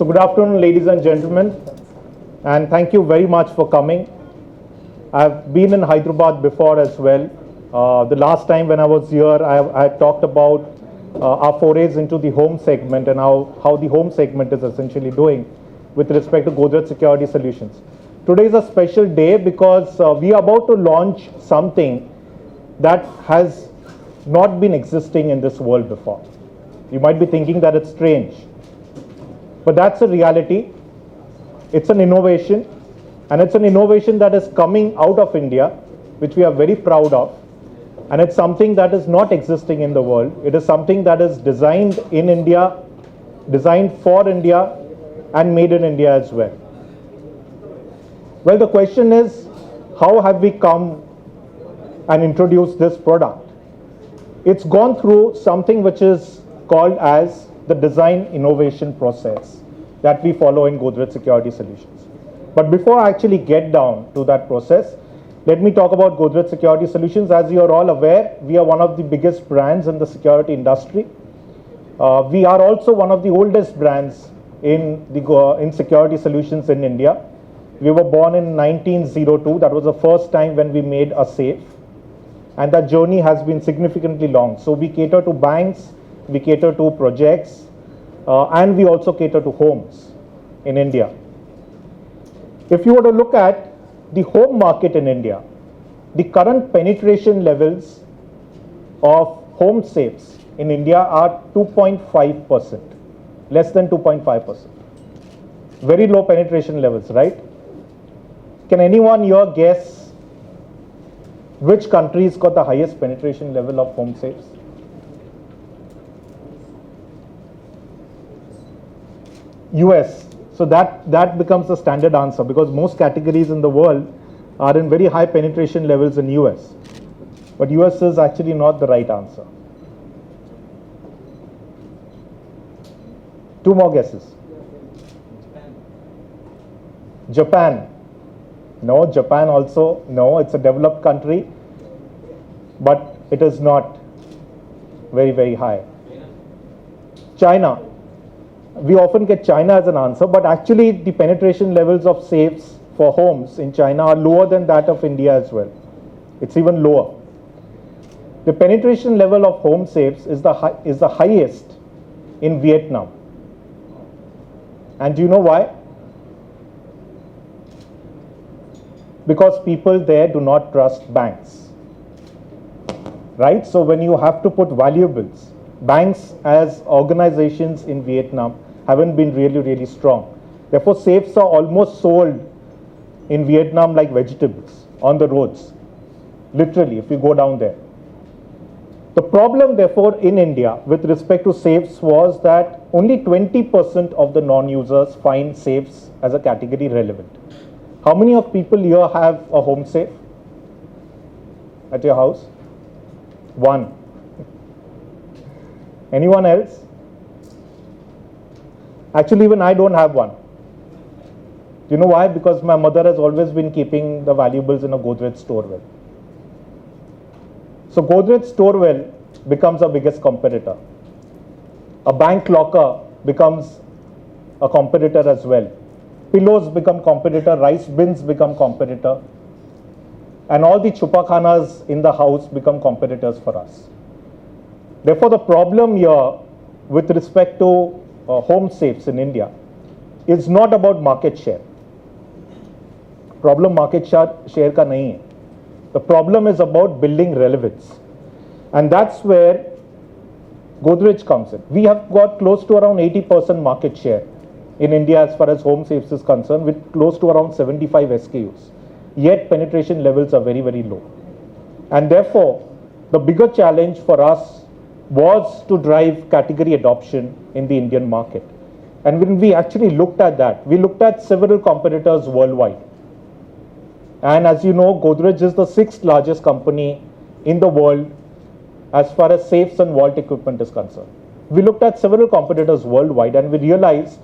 So good afternoon, ladies and gentlemen, and thank you very much for coming. I've been in Hyderabad before as well. The last time when I was here, I talked about our forays into the home segment and how the home segment is essentially doing with respect to Godrej Security Solutions. Today is a special day because we are about to launch something that has not been existing in this world before. You might be thinking that it's strange, but that's a reality. It's an innovation, and it's an innovation that is coming out of India, which we are very proud of. And it's something that is not existing in the world. It is something that is designed in India, designed for India, and made in India as well. Well, the question is, how have we come and introduced this product? It's gone through something which is called as the design innovation process that we follow in Godrej Security Solutions. But before I actually get down to that process, let me talk about Godrej Security Solutions. As you are all aware, we are one of the biggest brands in the security industry. We are also one of the oldest brands in security solutions in India. We were born in 1902. That was the first time when we made a safe. And that journey has been significantly long. So we cater to banks, we cater to projects, and we also cater to homes in India. If you were to look at the home market in India, the current penetration levels of home safes in India are 2.5%, less than 2.5%. Very low penetration levels, right? Can anyone here guess which country's got the highest penetration level of home safes? US. So that becomes the standard answer because most categories in the world are in very high penetration levels in US. But US is actually not the right answer. Two more guesses. Japan. No, Japan also, no, it's a developed country, but it is not very, very high. China. We often get China as an answer, but actually the penetration levels of safes for homes in China are lower than that of India as well. It's even lower. The penetration level of home safes is the highest in Vietnam. And do you know why? Because people there do not trust banks, right? So when you have to put valuables, banks as organizations in Vietnam haven't been really, really strong. Therefore, safes are almost sold in Vietnam like vegetables on the roads, literally, if you go down there. The problem, therefore, in India with respect to safes was that only 20% of the non-users find safes as a category relevant. How many of people here have a home safe at your house? One. Anyone else? Actually, even I don't have one. Do you know why? Because my mother has always been keeping the valuables in a Godrej Storewell. So Godrej Storewell becomes our biggest competitor. A bank locker becomes a competitor as well. Pillows become competitor, rice bins become competitor, and all the chupakhanas in the house become competitors for us. Therefore, the problem here with respect to home safes in India is not about market share. Problem market share ka nahi hai. The problem is about building relevance. And that's where Godrej comes in. We have got close to around 80% market share in India as far as home safes is concerned, with close to around 75 SKUs. Yet penetration levels are very, very low. And therefore, the bigger challenge for us was to drive category adoption in the Indian market. And when we actually looked at that, we looked at several competitors worldwide. And as you know, Godrej is the 6th largest company in the world as far as safes and vault equipment is concerned. We looked at several competitors worldwide and we realized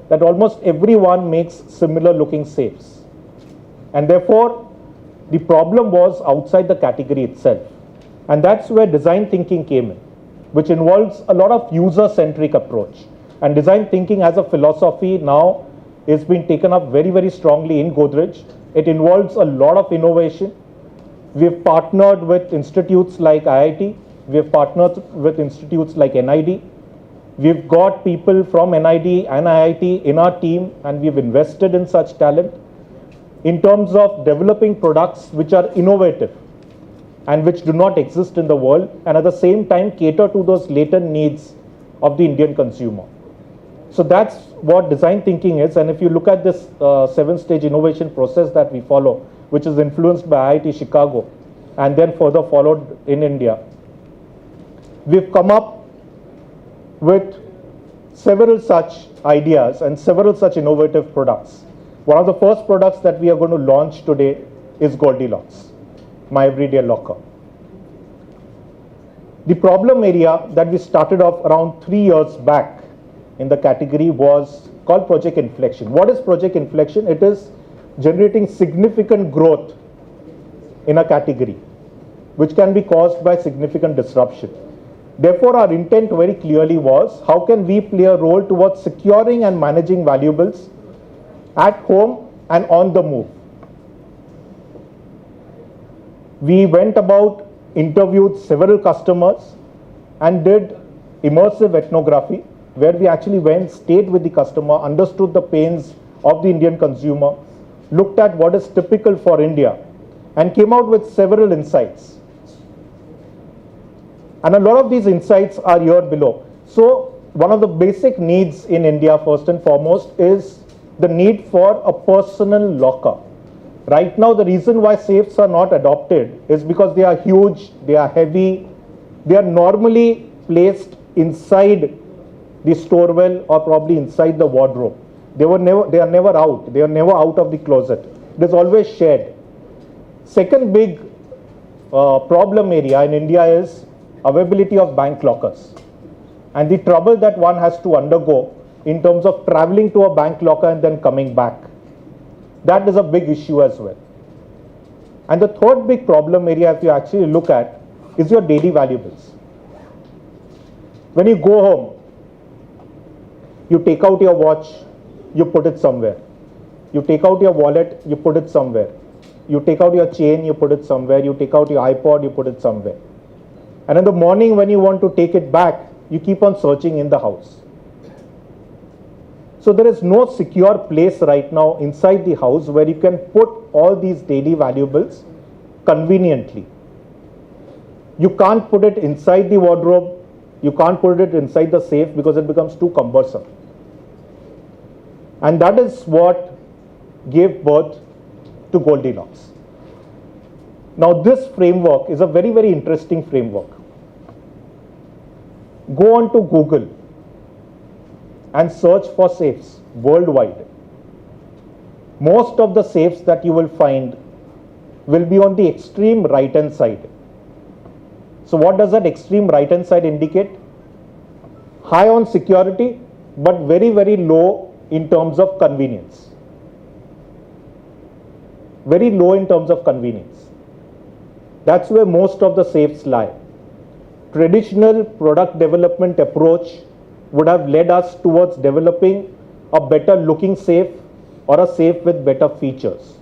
that almost everyone makes similar looking safes. And therefore, the problem was outside the category itself. And that's where design thinking came in, which involves a lot of user-centric approach. And design thinking as a philosophy now is being taken up very, very strongly in Godrej. It involves a lot of innovation. We've partnered with institutes like IIT. We've partnered with institutes like NID. We've got people from NID and IIT in our team, and we've invested in such talent in terms of developing products which are innovative and which do not exist in the world, and at the same time cater to those latent needs of the Indian consumer. So that's what design thinking is. And if you look at this 7-stage innovation process that we follow, which is influenced by IIT Chicago and then further followed in India, we've come up with several such ideas and several such innovative products. One of the first products that we are going to launch today is Goldilocks, my everyday locker. The problem area that we started off around 3 years back in the category was called Project Inflection. What is Project Inflection? It is generating significant growth in a category, which can be caused by significant disruption. Therefore, our intent very clearly was, how can we play a role towards securing and managing valuables at home and on the move? We went about, interviewed several customers and did immersive ethnography, where we actually went, stayed with the customer, understood the pains of the Indian consumer, looked at what is typical for India, and came out with several insights. And a lot of these insights are here below. So one of the basic needs in India, first and foremost, is the need for a personal locker. Right now, the reason why safes are not adopted is because they are huge, they are heavy, they are normally placed inside the store well or probably inside the wardrobe. They are never out. They are never out of the closet. It is always shared. Second big problem area in India is availability of bank lockers and the trouble that one has to undergo in terms of traveling to a bank locker and then coming back. That is a big issue as well. And the third big problem area, if you actually look at, is your daily valuables. When you go home, you take out your watch, you put it somewhere. You take out your wallet, you put it somewhere. You take out your chain, you put it somewhere. You take out your iPod, you put it somewhere. And in the morning when you want to take it back, you keep on searching in the house. So there is no secure place right now inside the house where you can put all these daily valuables conveniently. You can't put it inside the wardrobe, you can't put it inside the safe because it becomes too cumbersome. And that is what gave birth to Goldilocks. Now this framework is a very, very interesting framework. Go on to Google and search for safes worldwide. Most of the safes that you will find will be on the extreme right hand side. So what does that extreme right hand side indicate? High on security, but very, very low in terms of convenience. Very low in terms of convenience. That's where most of the safes lie. Traditional product development approach would have led us towards developing a better looking safe or a safe with better features.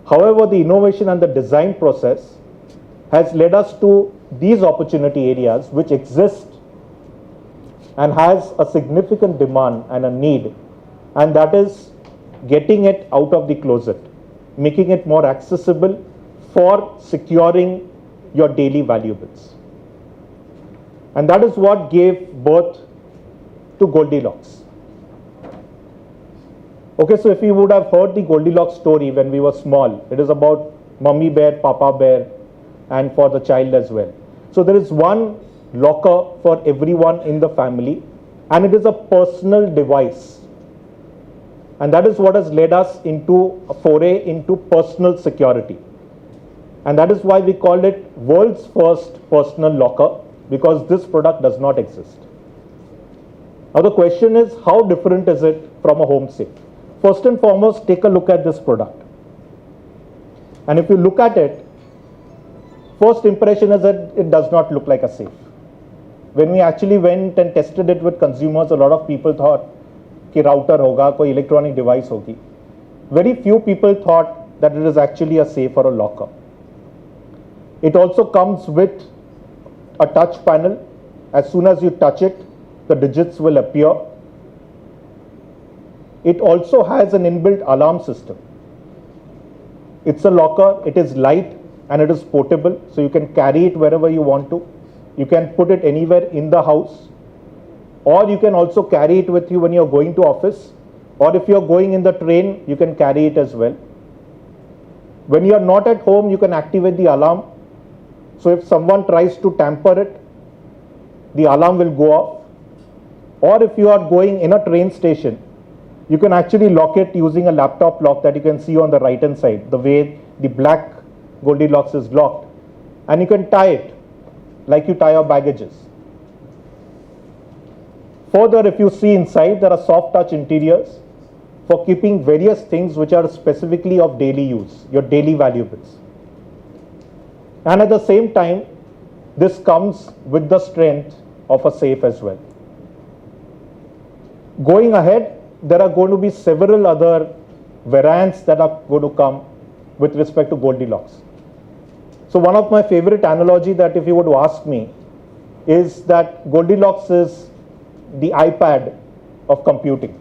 However, the innovation and the design process has led us to these opportunity areas which exist and has a significant demand and a need, and that is getting it out of the closet, making it more accessible for securing your daily valuables. And that is what gave birth to Goldilocks. Okay, so if you would have heard the Goldilocks story when we were small, it is about Mummy Bear, Papa Bear, and for the child as well. So there is one locker for everyone in the family, and it is a personal device. And that is what has led us into a foray into personal security. And that is why we called it world's first personal locker, because this product does not exist. Now the question is, how different is it from a home safe? First and foremost, take a look at this product. And if you look at it, first impression is that it does not look like a safe. when we actually went and tested it with consumers, a lot of people thought कि router होगा, कोई electronic device होगी. Very few people thought that it is actually a safe or a locker. It also comes with a touch panel. As soon as you touch it, the digits will appear. It also has an inbuilt alarm system. It's a locker, it is light and it is portable, so you can carry it wherever you want to. You can put it anywhere in the house, or you can also carry it with you when you're going to office, or if you're going in the train, you can carry it as well. When you're not at home, you can activate the alarm. So if someone tries to tamper it, the alarm will go off. Or if you are going in a train station, you can actually lock it using a laptop lock that you can see on the right hand side, the way the black Goldilocks is locked. And you can tie it like you tie your baggages. Further, if you see inside, there are soft touch interiors for keeping various things which are specifically of daily use, your daily valuables. And at the same time, this comes with the strength of a safe as well. Going ahead, there are going to be several other variants that are going to come with respect to Goldilocks. So one of my favorite analogy that if you were to ask me is that Goldilocks is the iPad of computing.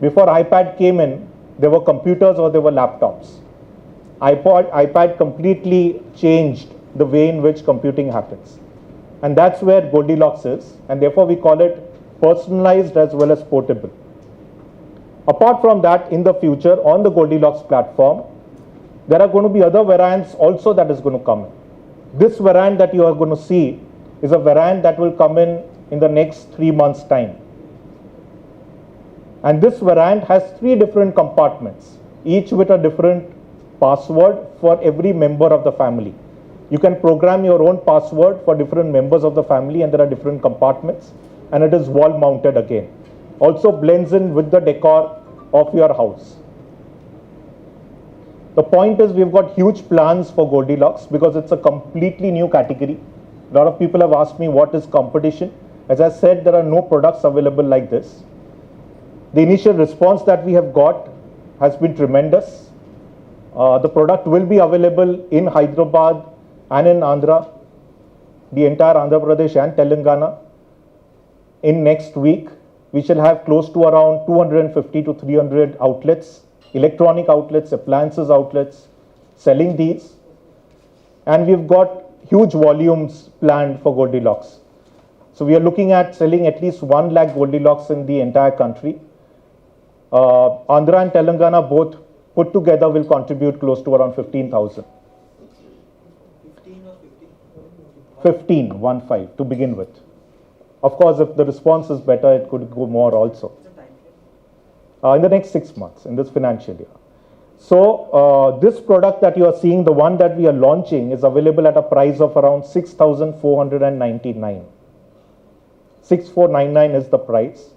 Before iPad came in, there were computers or there were laptops. iPad completely changed the way in which computing happens. And that's where Goldilocks is, and therefore we call it personalized as well as portable. Apart from that, in the future on the Goldilocks platform, there are going to be other variants also that is going to come in. This variant that you are going to see is a variant that will come in the next 3 months' time. And this variant has 3 different compartments, each with a different password for every member of the family. You can program your own password for different members of the family, and there are different compartments, and it is wall mounted again. Also blends in with the decor of your house. The point is, we've got huge plans for Goldilocks because it's a completely new category. A lot of people have asked me what is competition. As I said, there are no products available like this. The initial response that we have got has been tremendous. The product will be available in Hyderabad and in Andhra, the entire Andhra Pradesh and Telangana. In next week, we shall have close to around 250 to 300 outlets, electronic outlets, appliances outlets, selling these. And we've got huge volumes planned for Goldilocks. So we are looking at selling at least 1 lakh Goldilocks in the entire country. Andhra and Telangana both put together will contribute close to around 15,000. 15 to begin with. Of course, if the response is better, it could go more also. In the next 6 months, in this financial year. So this product that you are seeing, the one that we are launching, is available at a price of around 6,499. 6,499 is the price.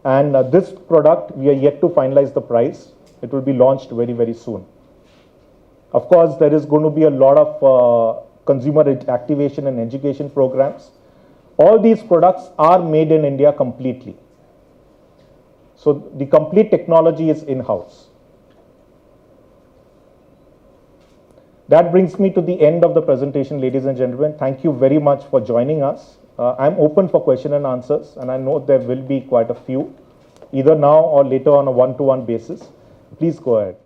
And this product, we are yet to finalize the price. It will be launched very, very soon. Of course, there is going to be a lot of consumer activation and education programs. All these products are made in India completely. So the complete technology is in-house. That brings me to the end of the presentation, ladies and gentlemen. Thank you very much for joining us. I'm open for question and answers, and I know there will be quite a few, either now or later on a one-to-one basis. Please go ahead.